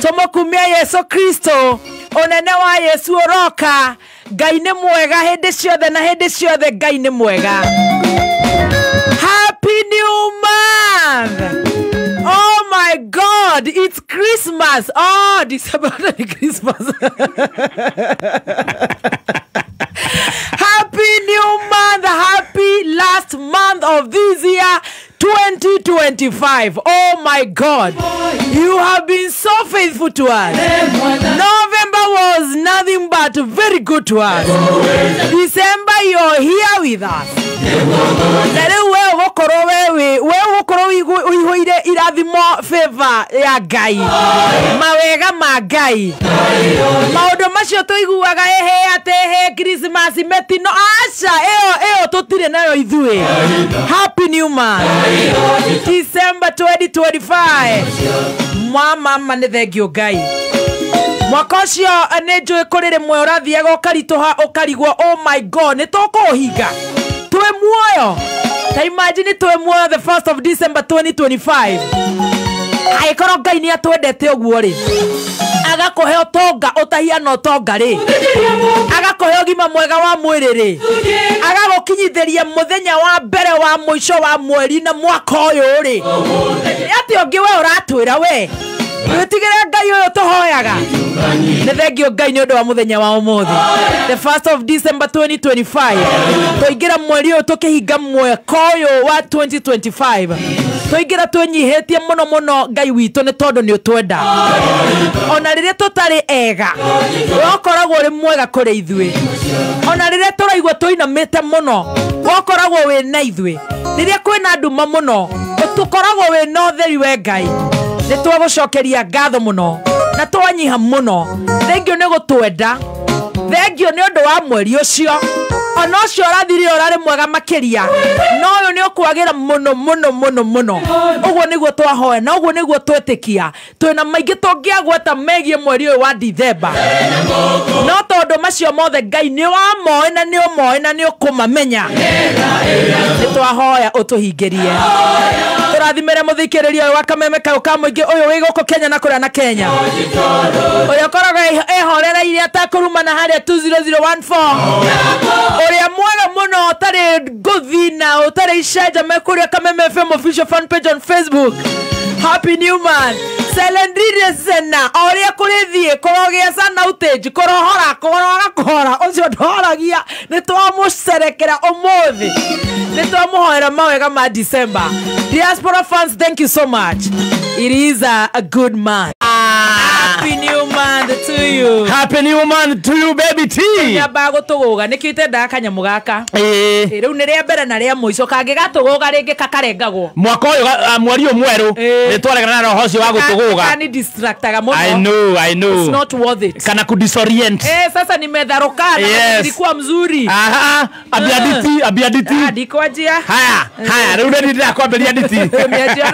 Tomokumia Yesu Kristo. Onene wa Yesu oroka. Ngai nĩ mwega hĩndĩ ciothe na hĩndĩ ciothe Ngai nĩ mwega. Happy New Month. Oh my God, it's Christmas. Oh, December Christmas. Happy New Month. Happy last month of this year 2025. Oh my God, you have been so faithful to us. November was nothing but very good to us. December, you're here with us. Favor ya Ngai. Mawega ma Ngai. Maundu macio tuiguaga ate Christmas metino acha eo tutire nayo ithui. Happy New Month. December 2025. Mama nĩ thengio Ngai. Mwaka ũcio nĩ njũĩ kũrĩrĩ muoyo ũrathiaga ũkarituha ũkarigwo. Oh my God, nĩ tũkũhinga twĩ muoyo. Ta imagine twĩ muoyo the 1st of December 2025. Aikorwo Ngai nĩ atwendete ũguo rĩ, agakuhe ũtonga ũtahiana ũtonga rĩ, agakuhe ũgima mwega wa mwĩrĩ rĩ, agagukinyithĩria mũthenya wa mbere wa mũico wa mweri na mwaka ũyũ rĩ, ati ũngĩ we ũratwĩra we witigĩre Ngai ũyũ tũhoyaga. Nĩ thengio Ngai nĩ ũndũ wa mũthenya wa ũmũthĩ, the 1st of December 2025. Tũingĩra mweri ũyũ tũkĩhinga mwaka ũyũ wa 2025. Tũingĩra twĩnyihĩtie mũno mũno Ngai witũ nĩ tondũ nĩ ũtwenda. Ona rĩrĩa tũtarĩ ega, wokoragwo ũrĩ mwega kũrĩ ithuĩ. Ona rĩrĩa tũraigua tũinamĩte mũno, wokoragwo wĩ na ithuĩ. Rĩrĩa kwĩna nduma mũno, tũkoragwo wĩ na ũtheri we Ngai. Nĩ twagũcokeria ngatho mũno na twanyiha mũno. Thengio nĩ gũtwenda. Thengio nĩ ũndũ wa mweri ũcio. Ona ũcio ũrathire ũrarĩ mwega makĩria. No ũyũ nĩ ũkwagĩra mũno mũno mũno mũno. Ũguo nĩguo twahoya na ũguo nĩguo twĩtĩkia. Twĩna maingĩ tũngĩagweta megie mweri ũyũ wa December. No tondũ macio mothe Ngai nĩ wamoe na nĩ ũmoe na nĩ ũkũmamenya. Nĩ twahoya ũtũhingĩrie. Tũrathimĩre mũthikĩrĩria ũyũ wa kameme kau ka mũingĩ ũyũ wĩ gũkũ Kenya na kũrĩa na Kenya. Ũrĩa ũkoragwo ehorereire atakũrumana harĩa 20014. Ũrĩa mwega mũno ũtarĩ ngũthi na ũtarĩ icenjame kũrĩa Kameme FM official fan page on Facebook. Happy New Month. Selendrire sena ũrĩa kũrĩthiĩ kũrogĩa sana outage kũrohora ũcio ndũhoragia nĩ twamũcerekera ũmũthĩ. Nĩ twamũhoera mawega ma December. Diaspora fans, thank you so much. It is a good month. Happy New Month to you. Happy New Month to you, baby T. Nyamba gũtũgũga nĩkĩte ndakanyamu gaka. Rĩu nĩ rĩa mbere na rĩa mũico kangĩ gatũgũga rĩngĩ kakarengagwo. Mwaka ũyũ mweri mwerũ nĩ twaregana na roho ũcio wa gũtũgũga. Kani distractaga mũno. I know. It's not worth it. Kana kudisorient. Sasa nimedharokana nilikuwa mzuri. Aha, abiaditi. Adikwajia. Haya, rĩu nĩ ndĩrakwambĩria nditi. Umeajia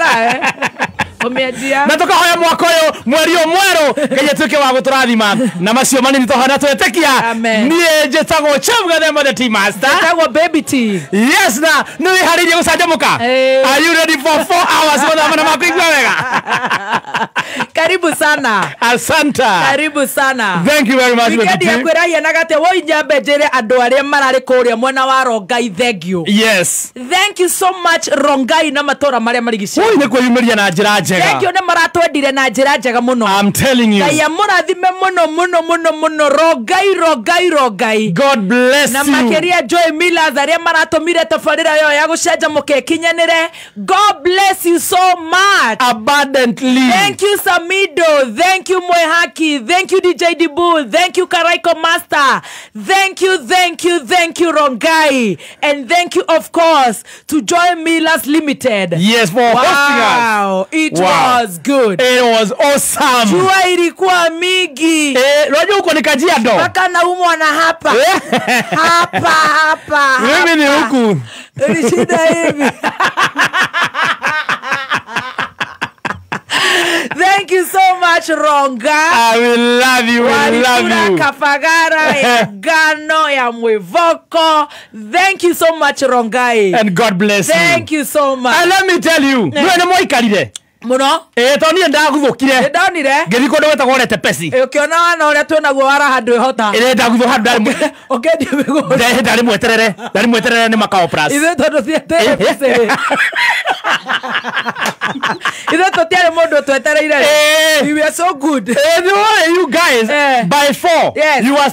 Omedia. Natoka hoya mwaka ũyũ mweri mwerũ Ngai atuĩke wa gũtũrathima na macio manini tũhana twetĩkia. Niĩ njĩtagwo Chamgathemba the Tea Master. Njĩtagwo Baby T. Yes na nĩ wĩharĩirie gũcanjamũka. Are you ready for 4 hours gũthama na makũigua wega? Karibu sana. Asanta. Karibu sana. Thank you very much Baby T. Ngĩendia kwĩrahia na gate wo inyambe njĩre andũ arĩa mararĩ kũrĩa mwena wa Rongai thengio. Yes. Thank you so much Rongai na matũra marĩa marigicĩirie. Nĩ kwĩyumĩria na njĩra njega. Ngĩo nĩ maratwendire na njĩra njega mũno. I'm telling you. Ngai amũrathime mũno Rongai. God bless you. Na makĩria Joy Millers arĩa maratũmire tabarĩra yo ya gũcanjamũka ĩkinyanĩre. God bless you so much. Abundantly. Thank you Samido. Thank you Moehaki. Thank you DJ Dibu. Thank you Karaiko Master. Thank you Rongai. And thank you of course to Joy Millers Limited. Yes, for hosting us. It was good. It was awesome. Jua ilikuwa mingi. Unajua uko ni Kajiado. Mpaka naumwa na hapa. Hapa. Mimi ni huku. Ni shida hivi. Thank you so much Ronga. I will love you. Kafagara ya Gano ya Mwivoko. Thank you so much Rongai. And God bless you. Thank you so much. And let me tell you, wewe ni mwikalile. muno toni ndaguthukire ndonire ngithiko ndweta gorete pesi ukiona wana uria twenaguo wara handu ihota ndaguthu handu ndari ukendia miguru ndari mweterere ni makao plus ithe tondu thiete pesi ithe tutiari mundu twetereire we were so good you guys by 4 yes. you are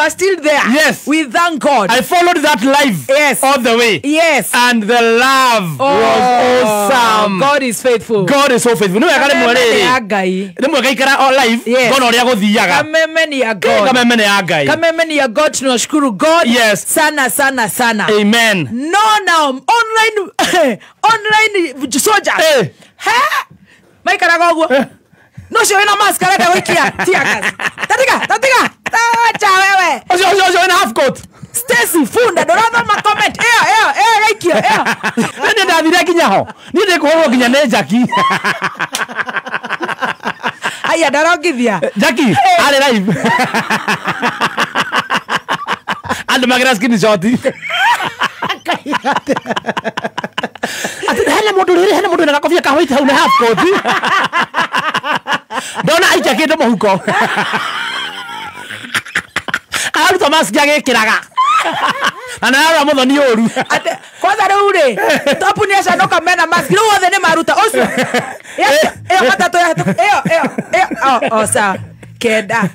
still there yes we thank God I followed that live yes. all the way yes and the love was awesome. God is faithful. God is so faithful. No yakale mwerere ya Ngai ni mwega ikara all live gono ria guthiaga kameme ni ya God kameme ya Ngai kameme ni ya God tunashukuru God yes. sana amen no online soldiers maikara goguo no cio ina mask arenda wikia tiagas tatiga acha wewe ocio ina half coat Stacy funda dorathoma comment gaikio nĩ ndathire nginya ho niĩ ndĩkũhũrwo nginya nĩ Jackie aya ndarongithia Jackie arĩ live andũ magĩra screenshot ati hena mũndũ na gakobia ka white hau nĩ half coat ndona aikia mũhuko aruta mask agĩkĩraga ana muthoni ũru kwanza rĩu rĩ topu nĩ acanoka mena mask rĩu othe nĩ maruta ũcio ĩyo matatũ ĩyo sawa kenda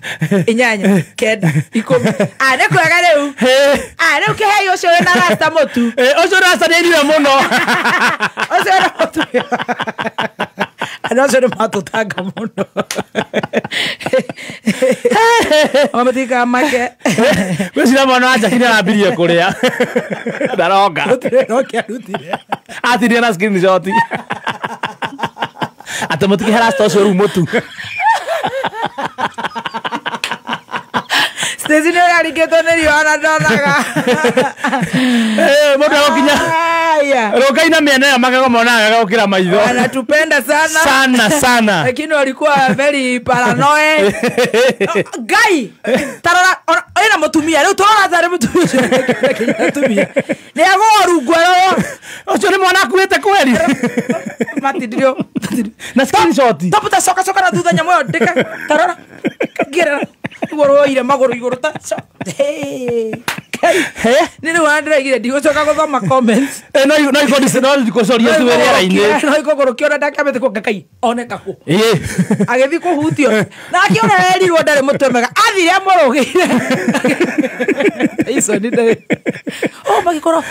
inyanya kenda ikũmi nĩ kwega rĩu rĩu kĩhei ũcio wĩna rasta mũtu ũcio rasta nĩ irire mũno ũcio wĩna mũtu ũcio nĩ matũtanga mũno matika make gwĩcira mwana wa Jackie nĩarambirie kũrĩa ndaroga atirie na screenshot atĩ mũtikihe rasta ũcio rĩu mũtu Stacy nĩ ũrarigĩtwo nĩ riũa na ndonaga mũndũ agũkinya rokaina mĩena ĩyo magego monaga gũkĩra maitho anatupenda sana lakini walikuwa very paranoid Ngai tarora ina mũtumia rĩu tũrora tarĩ mũtumia nĩ agorungwo ũcio nĩ mwana akuĩte kweri matidirio na screenshot toputa soka na thutha nyamũ ĩyo ndĩka tarora ngĩrera igũrũ magũrũ igũrũ ta nĩ rĩu andĩraigire ndigũcoka gũthoma comments no ikũcoria tu wĩra-inĩ no ikũgũrũ kĩona ndakamĩte kũ Ngai oneka kũ agĩthiĩ kũhutio na akĩona erirwo ndarĩ mũtwe mega athire amũrũgĩire iconi ndarĩ magĩkorwo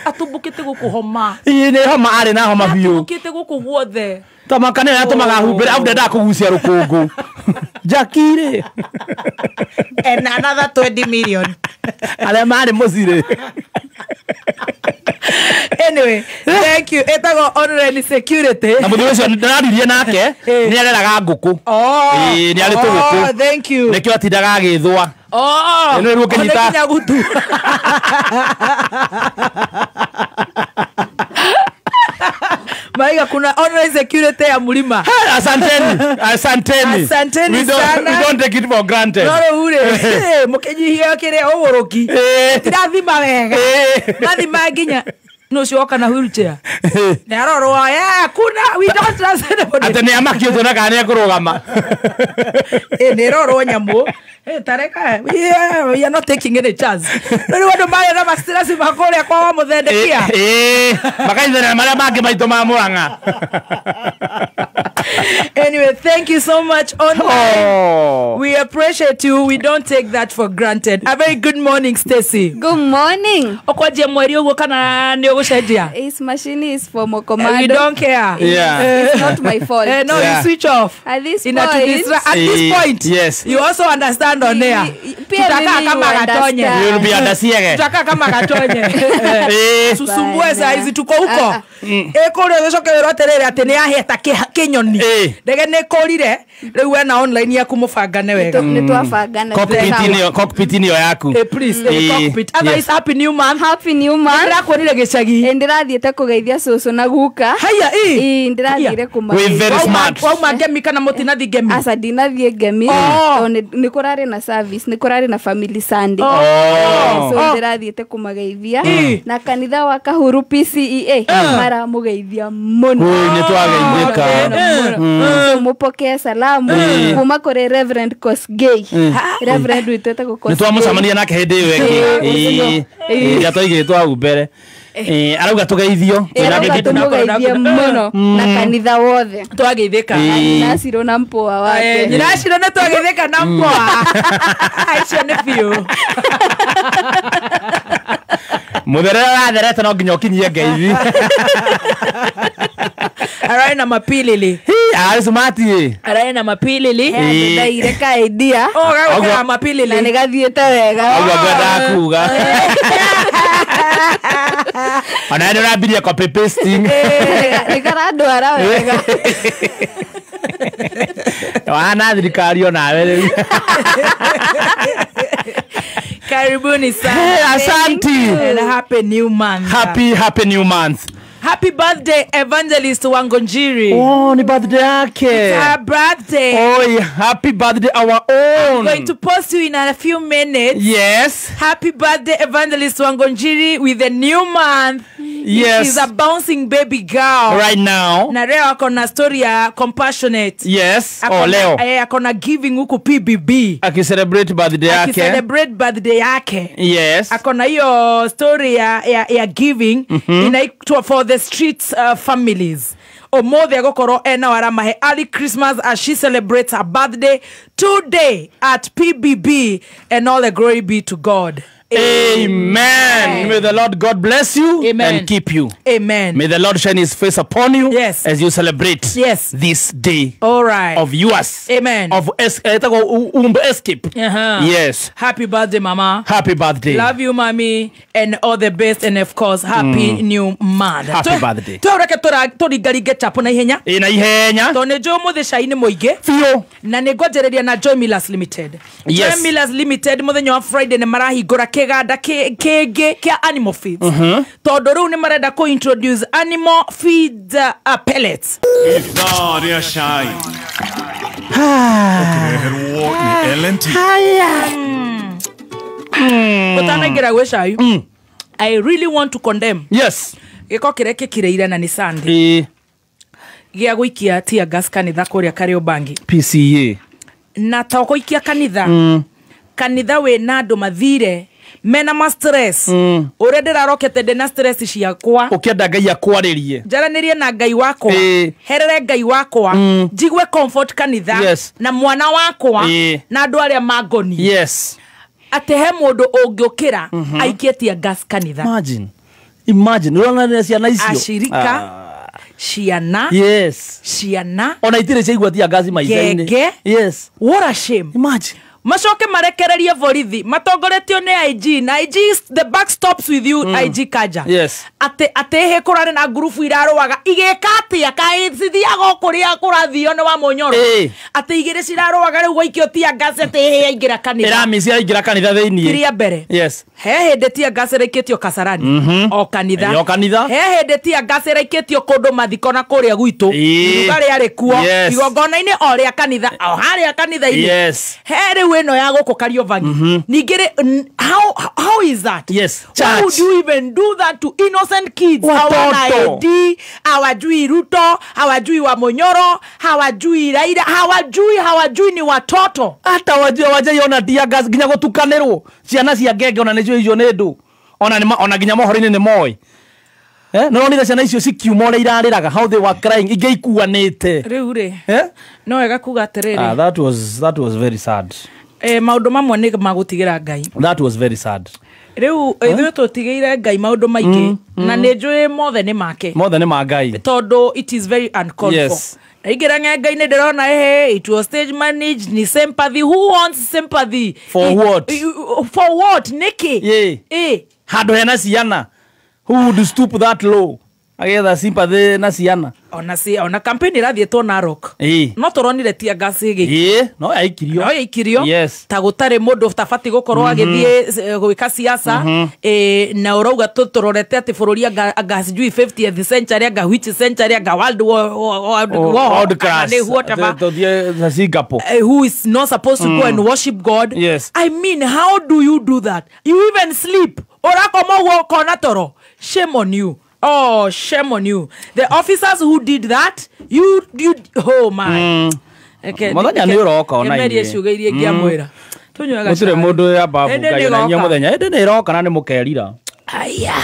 atumbũkĩte gũkũ homa nĩ homa arĩ na homa biũ atumbũkĩte gũkũ guothe tamaka nĩ atũmaga humbĩre au ndendaga kũgucia rũkũngũ Jackie rĩ and another 20 million arĩa marĩ mũcirĩ anyway thank you etago online security na mũthuri ũcio ndĩraririe nake nĩ areraga ngũkũ nĩ arĩ tũgũkũ thank you nĩkĩo atindaga agĩthũa nĩ rĩu ũkĩnyita gutu Maiga kuna online security ya Mulima. Asanteni sana. We don't take it for granted. No ure. Mukejihia kire ogoroki. Tirathima wega. Nathima nginya no cionka na wheelchair. Nĩ arorwa kuna we don't trust anybody. Ate nĩ amakio tona kana kurugama. Nĩ rorwa nyamũ. Tareka we are not taking any chance. No wandu maya na mastress makore kwa muthendekia. Makaithana maria mangĩ maitũ ma Murang'a. Anyway, thank you so much online. We appreciate you. We don't take that for granted. A very good morning, Stacy. Good morning. Okwaje mweri ugo kana ni ugucenjia? This machine is for Mokomando. We don't care. Yeah. It's not my fault. No, you switch off. At this point, yes. You also understand on there. Tutaka kama gatonye. You'll be understanding. Tutaka kama gatonye. Susumbue saa hizi tuko huko. Ekore gũcoke wĩroterere atĩ nĩ aheta kĩnyoni. Ndege nĩ kũrire rĩu we na online yaku mũbangane wega. Nĩ twabangana. Cockpit niyo yaku. Please, cockpit. Otherwise, happy new month. Happy new month. Ndĩrakuonire gĩcagi. Ndĩrathiĩte kũgeithia cũcũ na guka. Haya ndĩrathire We're very smart. Wauma ngemi kana mũtinathi ngemi. Asa ndinathiĩ ngemi. Nĩ kũrarĩ na service. Nĩ kũrarĩ marĩ na family Sunday so ndirathiĩte kũmageithia na kanitha wa Kahuru PCEA maramugeithia mũno nĩ twageithĩka mupokee salamu kuma kũrĩ Reverend Kosgei Reverend witũ etagwo Kosgei nĩ twamũcemania nake hĩndĩ ĩyo ĩngĩ ya twaigĩtwo mbere arauga tũgeithio tũgeithie mũno na kanitha wothe twageithĩka Naciro na mpoa wake Naciro nĩ twageithĩka na mpoa aicio nĩ biũ mũtherere watherete no nginya ũkinyie ngeithi arai na mapilili smart arai na mapilili ndaire ka idea gagũkĩra mapilili na nĩgathiĩte wega ũguo ngwendaga kuga ona nĩ ũrambirie copy pasting nĩkarandwara wega wana thirikari onawe rĩu karibuni sana asanti and happy new month happy new month. Happy birthday Evangelist Wangonjiri. Oh, ni birthday yake. It's her birthday. Oh, yeah. Happy birthday our own. I'm going to post you in a few minutes. Yes. Happy birthday Evangelist Wangonjiri with a new month. Yes. She's a bouncing baby girl. Right now. Na leo akona story ya compassionate. Yes. Akona, leo. Akona giving huku PBB. Celebrate birthday yake. Celebrate birthday yake. Yes. Akona hiyo story ya giving inaitwa for the streets families. Omothe agokoro ena waramahe early Christmas as she celebrates her birthday today at PBB, and all the glory be to God. Amen. May the Lord God bless you. Amen. And keep you. Amen. May the Lord shine his face upon you. Yes. As you celebrate this day. All right. Of yours. Amen. Of escape. Yes. Happy birthday, Mama. Happy birthday. Love you, Mommy. And all the best. And of course, happy new month. Happy birthday. Tuoreke turigarige chapo na ihenya. Na ihenya. Tone jo muthe shaini muige. Fio. Na negojereria na Joy Millers Limited. Yes. Joy Millers Limited muthenya wa Friday ne marahingura kiganda kege kia animal feeds. Todo riu ni marenda ko introduce animal feed pellets. Daria shai. Utanagira gwe shayu. I really want to condemn. Yes. Giko kireke kireire na ni Sunday. Gia guikia tia gas kanitha kuria Kariobangi. PCA. Na toko ikia kanitha. Kanitha we na andu mathire mena ma stress. Urendera rokete de na stress ciakwa. Ukienda ngai akwaririe. Jaranirie na ngai wakwa. Herere ngai wakwa. Jigwe comfort kanitha. Yes. Na mwana wakwa. Na andu aria magoni. Yes. Atehe mundu ungiukira aikietia gas kanitha. Imagine. Unaona ciana icio. Ashirika. Ciana. Yes. Ciana. Ona itire ciaigwatia gas maica-ini. Yes. What a shame. Imagine. Macoke marekererie borithi matongoretio ni IG na IG the back stops with you IG kaja. Yes. Ate he kurare na grupu iraroaga igekati akaithithiaga kuria kurathio ni wa Munyoro. Ate igire ciraroaga riu gwaikio tia gas ate he ingira kanitha. Iramisi ingira kanitha thiini. Kiria mbere. Yes. He hinde tia gas reketio Kasarani. O kanitha. O kanitha. He hinde tia gas reketio kundu mathiko na kuria gwitu. Igari ari kuo. Igongona-ini o ria kanitha o haria kanitha-ini. Yes. He riu eno ya goko Kariobangi. Nigere how is that? Yes. Why would you even do that to innocent kids? Hawajui hawajui Ruto, hawajui wa Munyoro, hawajui Raila, hawajui ni watoto. Hata wajaiona tia gas ginya gutukanirwo. Ciana cia ngenge ona nicio icio ni ndu. Ona ginya mohoro-ini ni moi. No ni ciana icio cikiuma ore irariraga how they were crying igeikuanite. Riu ri. No ega kuga atiriri. That was very sad. Maundu mamwe ni magutigira ngai. That was very sad. Riu ithuĩ tũtigĩire ngai maundu maingĩ na nĩ njũĩ mothe nĩ make. Mothe nĩ ma ngai. Tondu it is very uncalled for. Ingĩra ngai nĩ ndĩrona it was stage managed ni sympathy. Who wants sympathy? For what? For what? Niki? Handũ hena ciana. Who would stoop that low? agetha sympathy na ciana ona campaign irathietwo Narok no turonire tia gas igi no yaikirio ta gutari mundu tabati gukorwo agithie gwika siasa na urauga tuturorete ati bururi gas jui 50th century anga which century anga world class Singapore who is not supposed to go and worship God. I mean, how do you do that? You even sleep orakomo kona toro. Shame on you. Oh, shame on you. The officers who did that, you oh my. Okay. Muthenya ni uroka ona irie ciuga irie ngiamwira. Tunyuaga. Gutire mundu yamba bungai na nya muthenya ende ni iroka na ni mukerira. Aya.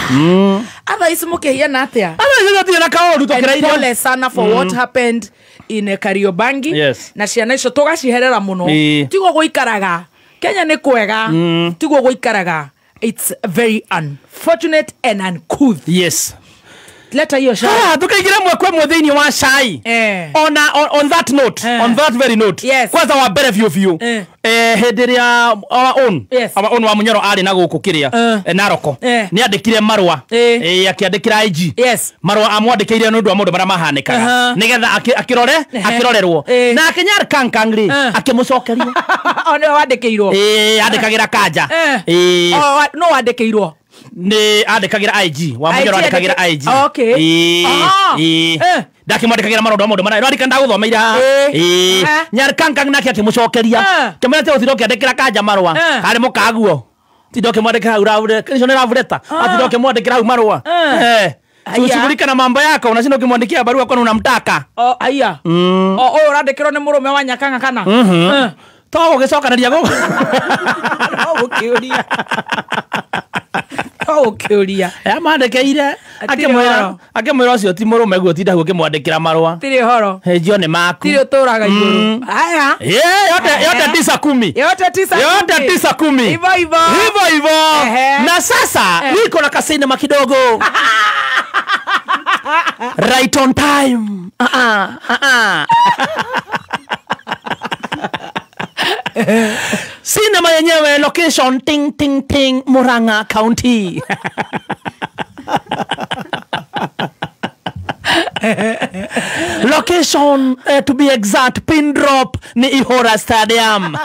Aba isumukehia na atia. Aba icio na kaoru tokereire. Pole sana for what happened in Kariobangi. Na ciana icio tugaciherera muno. Tigo guikaraga. Kenya ni kwega. Tigo guikaraga. It's very unfortunate and uncouth. Yes. Leta hiyo shai. Tukaingira mwekwe mwithini wa shai. On that note, on that very note. Kwanza wa bere view. Hediria our own wa Munyoro ari na guku kiria Naroko. Ni andikire marwa. Akiandikira IG. Marwa amwandikire nundu wa mundu bara mahanikaga. Nigetha akirorerwo. Na Kenyar kankangri akimucokeria. One wandikirwo. Andikagira kanja. No wandikirwo. Ni andikagira IG wa Munyoro andikagira IG. Ndakimwandikagira marodo mundu mana andika ndaguthoma ira Nyar kankang nake akimucokeria kemerete uthiroke andikira kanja marwa ari mukaguo tidoke mwandikira uraure kisho ni ravureta atidoke mwandikira hu marwa ushughulika na mambo yako unashinda ukimwandikia barua kwani unamtaka aya urandikirwo ni murume wa Nyakanga kana to ugicokanĩria go ukiuria ukiuria mandĩkĩire akĩmwĩra ũcio ti mũrũme guo tinda guo kĩmwandĩkĩra marũa tiri horo hejio nĩ maku tiri ũtũraga igũrũ haya yote 9-10 yote 9-10 hivyo na sasa niko na kasinema kidogo right on time Cinema yenyewe location ting Murang'a County. Location to be exact pin drop ni Ihora Stadium.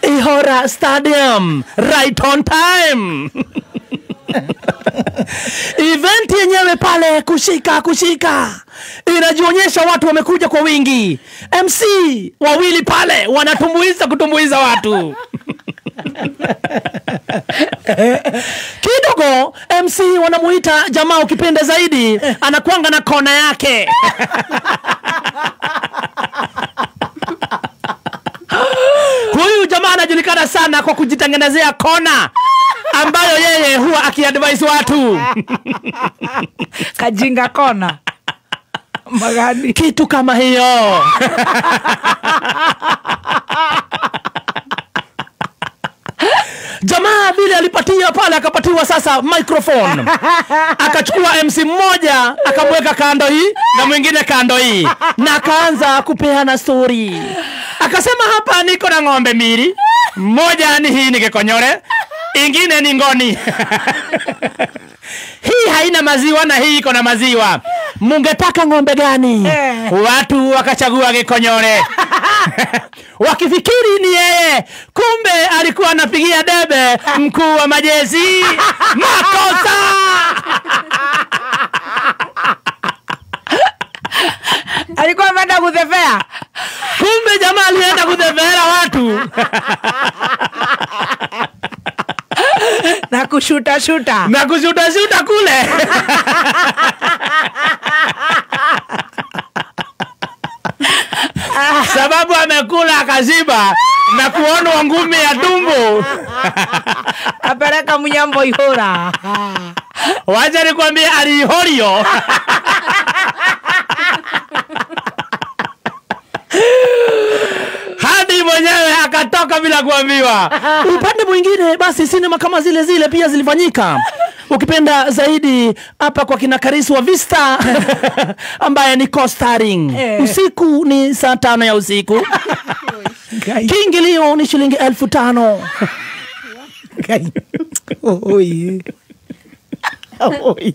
Ihora Stadium right on time. Event yenyewe pale kushika inajionyesha watu wamekuja kwa wingi. MC wawili pale kutumbuiza watu. Kidogo MC wanamuita jamaa ukipenda zaidi anakuanga na kona yake. Huyu jamaa anajulikana sana kwa kujitengenezea kona ambayo yeye huwa akiadvise watu. Kajinga kona magani kitu kama hiyo. Jamaa vile alipatia pale akapatiwa sasa microphone. Akachukua MC mmoja akamweka kando hii na mwingine kando hii na akaanza kupeana story. Akasema hapa niko na ng'ombe mbili. Moja ni hii ni Gekonyore, ingine ni Ngoni. Hii haina maziwa na hii iko na maziwa. Mungetaka ng'ombe gani? Watu wakachagua Gekonyore. Wakifikiri ni yeye, kumbe alikuwa anapigia debe mkuu wa majeshi. Makosa! Alikuwa ameenda kuthefea. Kumbe jamaa alienda kuthefea watu. Na kushuta kule. Sababu amekula akashiba na kuonwa ngumi ya tumbo. Apeleka Munyambo Ihora. Wacha nikwambie alihorio. Hadi mwenyewe akatoka bila kuambiwa. Upande mwingine basi sinema kama zile pia zilifanyika. ukipenda zaidi hapa kwa kina Karisi wa Vista ambaye ni co-starring. Usiku ni saa 5 ya usiku. Kiingilio ni shilingi 1500. Oi. Oi.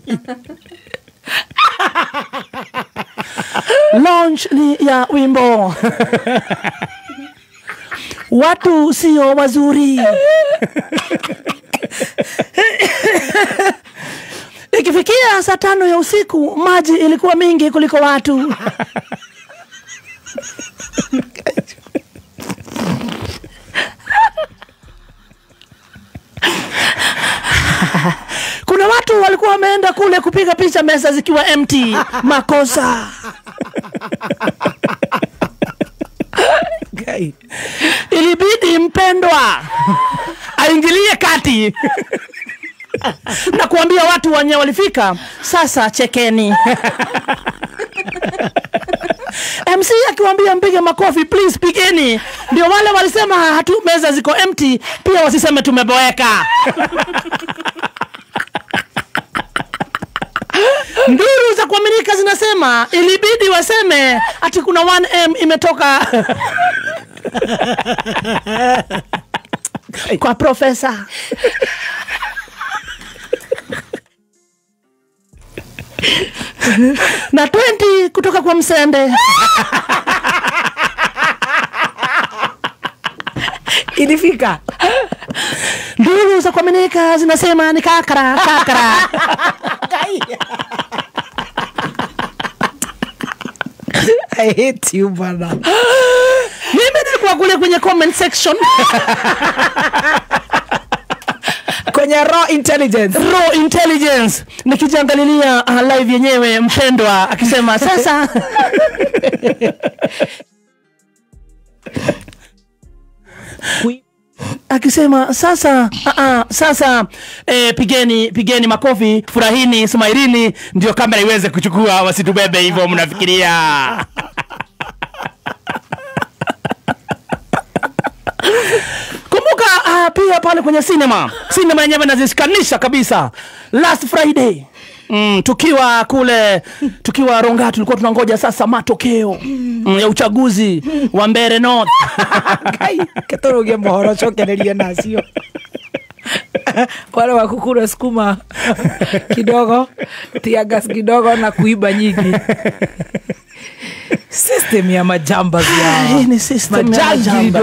Launch ni ya wimbo watu sio wazuri. Ikifikia saa 5 ya usiku maji ilikuwa mingi kuliko watu. Kuna watu walikuwa wameenda kule kupiga picha meza zikiwa empty. Makosa. Ilibidi mpendwa aingilie kati na kuambia watu wenye walifika, sasa chekeni. MC akiwaambia mpige makofi, please pigeni. Ndio wale walisema hatu meza ziko empty pia wasiseme tumeboeka. Nduru za kuaminika zinasema ilibidi waseme ati kuna 1M imetoka kwa profesa. Na 20 kutoka kwa Msende. Ilifika. Nduru za kuaminika zinasema ni kakara. I hate you bana. Mimi nilikuwa kule kwenye comment section. Kwenye raw intelligence nikijiangalilia live yenyewe mpendwa akisema sasa akisema sasa pigeni makofi, furahini, smairini, ndio kamera iweze kuchukua, wasitubebe hivyo mnafikiria. Kumbuka pia pale kwenye cinema yenyewe nazishikanisha kabisa. Last Friday tukiwa kule Ronga tulikuwa tunangoja sasa matokeo ya uchaguzi wa Mbeere North. Ketoroge mohoro chokereria nacio. Wale wakukura sukuma kidogo, tiagas kidogo na kuiba nyingi. System ya majamba zao. Hii ni system ya majamba.